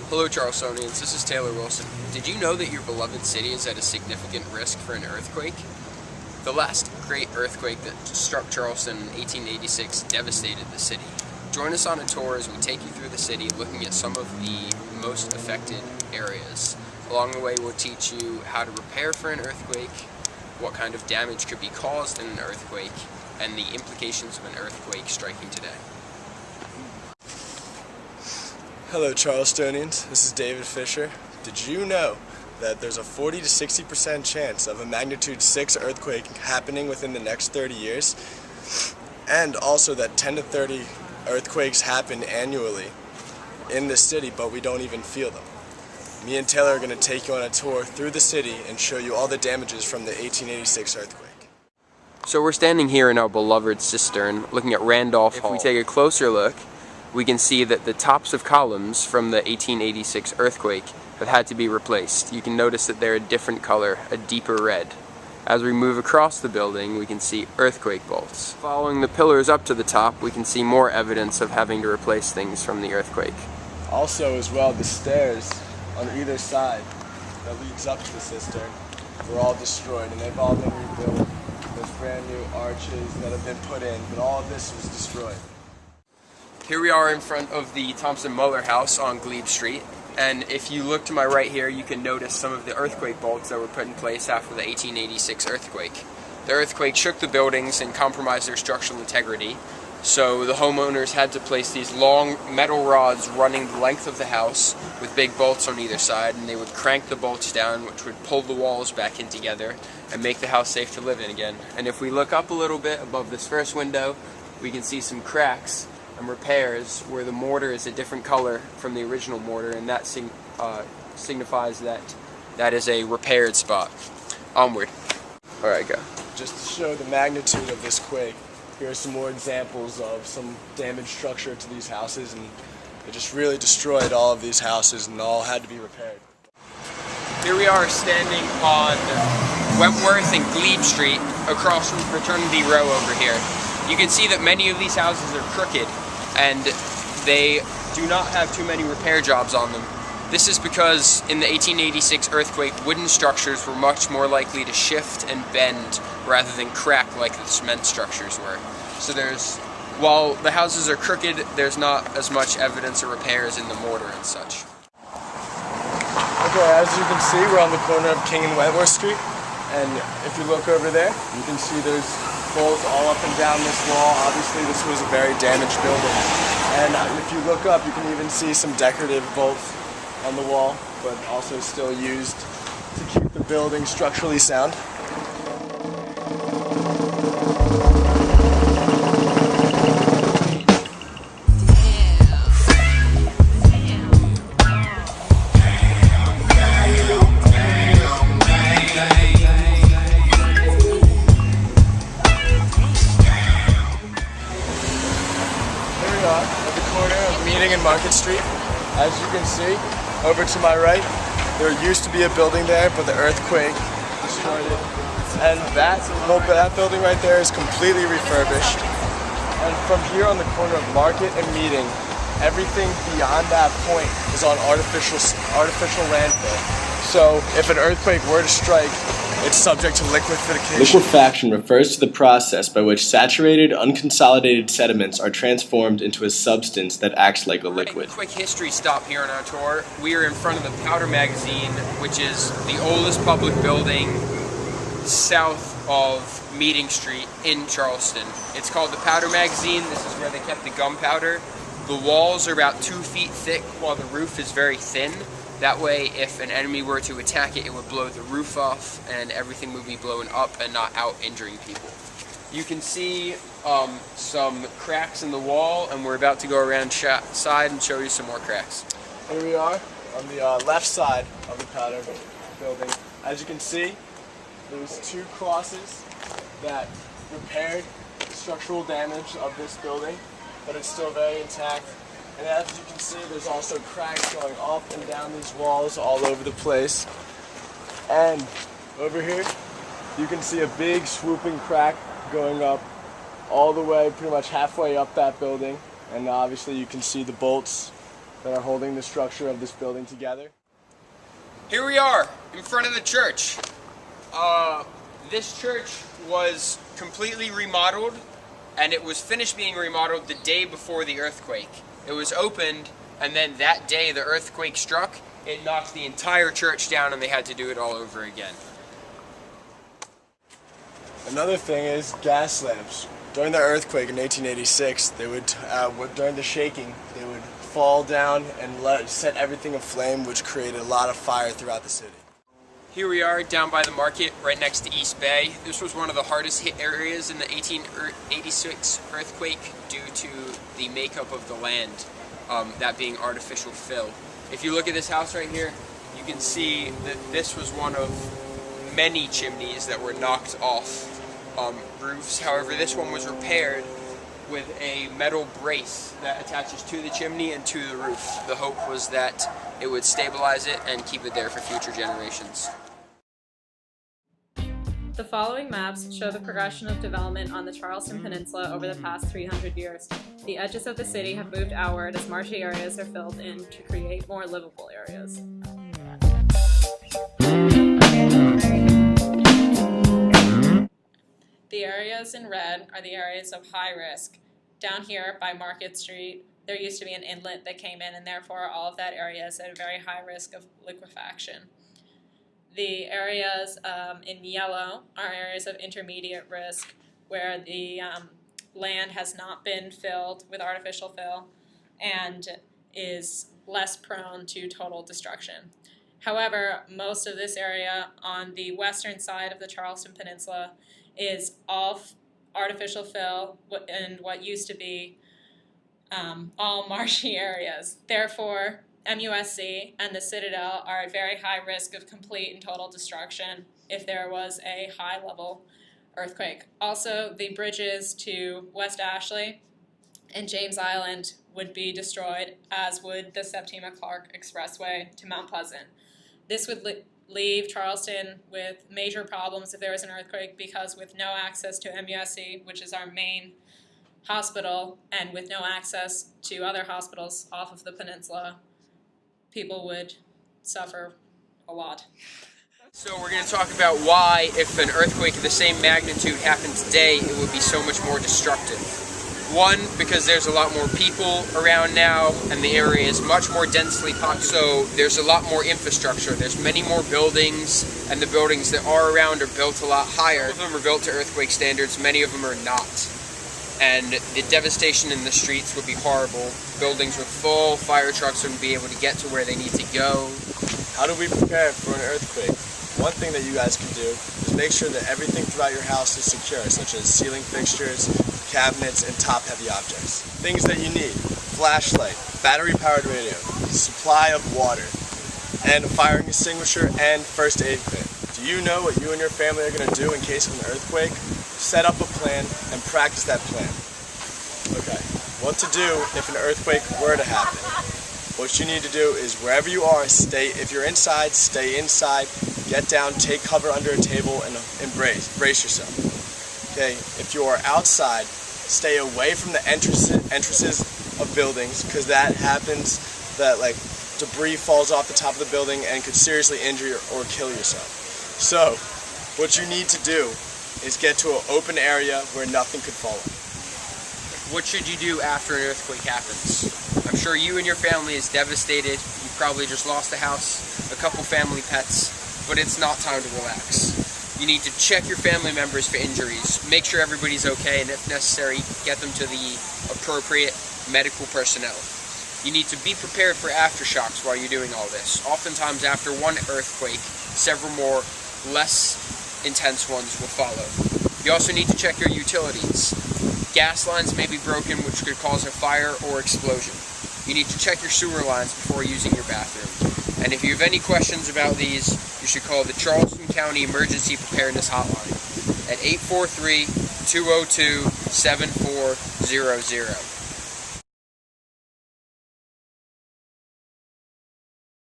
Hello Charlestonians, this is Taylor Wilson. Did you know that your beloved city is at a significant risk for an earthquake? The last great earthquake that struck Charleston in 1886 devastated the city. Join us on a tour as we take you through the city looking at some of the most affected areas. Along the way we'll teach you how to prepare for an earthquake, what kind of damage could be caused in an earthquake, and the implications of an earthquake striking today. Hello Charlestonians, this is David Fisher. Did you know that there's a 40 to 60% chance of a magnitude 6 earthquake happening within the next 30 years? And also that 10 to 30 earthquakes happen annually in the city, but we don't even feel them. Me and Taylor are going to take you on a tour through the city and show you all the damages from the 1886 earthquake. So we're standing here in our beloved cistern looking at Randolph Hall. If we take a closer look, we can see that the tops of columns from the 1886 earthquake have had to be replaced. You can notice that they're a different color, a deeper red. As we move across the building, we can see earthquake bolts. Following the pillars up to the top, we can see more evidence of having to replace things from the earthquake. Also, as well, the stairs on either side that leads up to the cistern were all destroyed, and they've all been rebuilt. There's brand new arches that have been put in, but all of this was destroyed. Here we are in front of the Thompson-Muller house on Glebe Street, and if you look to my right here, you can notice some of the earthquake bolts that were put in place after the 1886 earthquake. The earthquake shook the buildings and compromised their structural integrity, so the homeowners had to place these long metal rods running the length of the house with big bolts on either side, and they would crank the bolts down, which would pull the walls back in together and make the house safe to live in again. And if we look up a little bit above this first window, we can see some cracks and repairs where the mortar is a different color from the original mortar, and that signifies that that is a repaired spot. Onward. Alright, go. Just to show the magnitude of this quake, here are some more examples of some damaged structure to these houses, and it just really destroyed all of these houses and all had to be repaired. Here we are standing on Wentworth and Glebe Street across from Fraternity Row over here. You can see that many of these houses are crooked and they do not have too many repair jobs on them. This is because in the 1886 earthquake, wooden structures were much more likely to shift and bend rather than crack like the cement structures were. So while the houses are crooked, there's not as much evidence of repairs in the mortar and such. Okay, as you can see, we're on the corner of King and Wentworth Street, and if you look over there, you can see there's bolts all up and down this wall. Obviously this was a very damaged building, and if you look up you can even see some decorative bolts on the wall, but also still used to keep the building structurally sound. At the corner of Meeting and Market Street. As you can see, over to my right, there used to be a building there, but the earthquake destroyed it. And that building right there is completely refurbished. And from here on the corner of Market and Meeting, everything beyond that point is on artificial landfill. So if an earthquake were to strike, it's subject to liquefaction. Liquefaction refers to the process by which saturated, unconsolidated sediments are transformed into a substance that acts like a liquid. A quick history stop here on our tour. We are in front of the Powder Magazine, which is the oldest public building south of Meeting Street in Charleston. It's called the Powder Magazine. This is where they kept the gunpowder. The walls are about 2 feet thick while the roof is very thin. That way, if an enemy were to attack it, it would blow the roof off and everything would be blown up and not out injuring people. You can see some cracks in the wall, and we're about to go around side and show you some more cracks. Here we are on the left side of the powder building. As you can see, there's 2 crosses that repaired the structural damage of this building, but it's still very intact. And as you can see, there's also cracks going up and down these walls all over the place. And over here, you can see a big swooping crack going up all the way, pretty much halfway up that building. And obviously you can see the bolts that are holding the structure of this building together. Here we are in front of the church. This church was completely remodeled, and it was finished being remodeled the day before the earthquake. It was opened, and then that day the earthquake struck. It knocked the entire church down, and they had to do it all over again. Another thing is gas lamps. During the earthquake in 1886, they would, during the shaking, they would fall down and set everything aflame, which created a lot of fire throughout the city. Here we are down by the market, right next to East Bay. This was one of the hardest hit areas in the 1886 earthquake due to the makeup of the land, that being artificial fill. If you look at this house right here, you can see that this was one of many chimneys that were knocked off roofs. However, this one was repaired with a metal brace that attaches to the chimney and to the roof. The hope was that it would stabilize it and keep it there for future generations. The following maps show the progression of development on the Charleston Peninsula over the past 300 years. The edges of the city have moved outward as marshy areas are filled in to create more livable areas. The areas in red are the areas of high risk. Down here by Market Street, there used to be an inlet that came in, and therefore all of that area is at a very high risk of liquefaction. The areas in yellow are areas of intermediate risk where the land has not been filled with artificial fill and is less prone to total destruction. However, most of this area on the western side of the Charleston Peninsula is all artificial fill and what used to be all marshy areas. Therefore, MUSC and the Citadel are at very high risk of complete and total destruction if there was a high-level earthquake. Also, the bridges to West Ashley and James Island would be destroyed, as would the Septima Clark Expressway to Mount Pleasant. This would leave Charleston with major problems if there was an earthquake, because with no access to MUSC, which is our main hospital, and with no access to other hospitals off of the peninsula, people would suffer a lot. So we're going to talk about why, if an earthquake of the same magnitude happened today, it would be so much more destructive. One, because there's a lot more people around now, and the area is much more densely populated, so there's a lot more infrastructure. There's many more buildings, and the buildings that are around are built a lot higher. Some of them are built to earthquake standards, many of them are not. And the devastation in the streets would be horrible. Buildings would fall, fire trucks wouldn't be able to get to where they need to go. How do we prepare for an earthquake? One thing that you guys can do is make sure that everything throughout your house is secure, such as ceiling fixtures, cabinets, and top-heavy objects. Things that you need: flashlight, battery-powered radio, supply of water, and a fire extinguisher and first aid kit. Do you know what you and your family are going to do in case of an earthquake? Set up a plan and practice that plan. Okay, what to do if an earthquake were to happen? What you need to do is, wherever you are, if you're inside, stay inside, get down, take cover under a table, and brace yourself. Okay, if you are outside, stay away from the entrances of buildings, because that happens, that like debris falls off the top of the building and could seriously injure or kill yourself. So, what you need to do is get to an open area where nothing could fall on. What should you do after an earthquake happens? I'm sure you and your family is devastated. You probably just lost a house, a couple family pets, but it's not time to relax. You need to check your family members for injuries, make sure everybody's okay, and if necessary, get them to the appropriate medical personnel. You need to be prepared for aftershocks while you're doing all this. Oftentimes after one earthquake, several more less intense ones will follow. You also need to check your utilities. Gas lines may be broken, which could cause a fire or explosion. You need to check your sewer lines before using your bathroom. And if you have any questions about these, you should call the Charleston County Emergency Preparedness Hotline at 843-202-7400.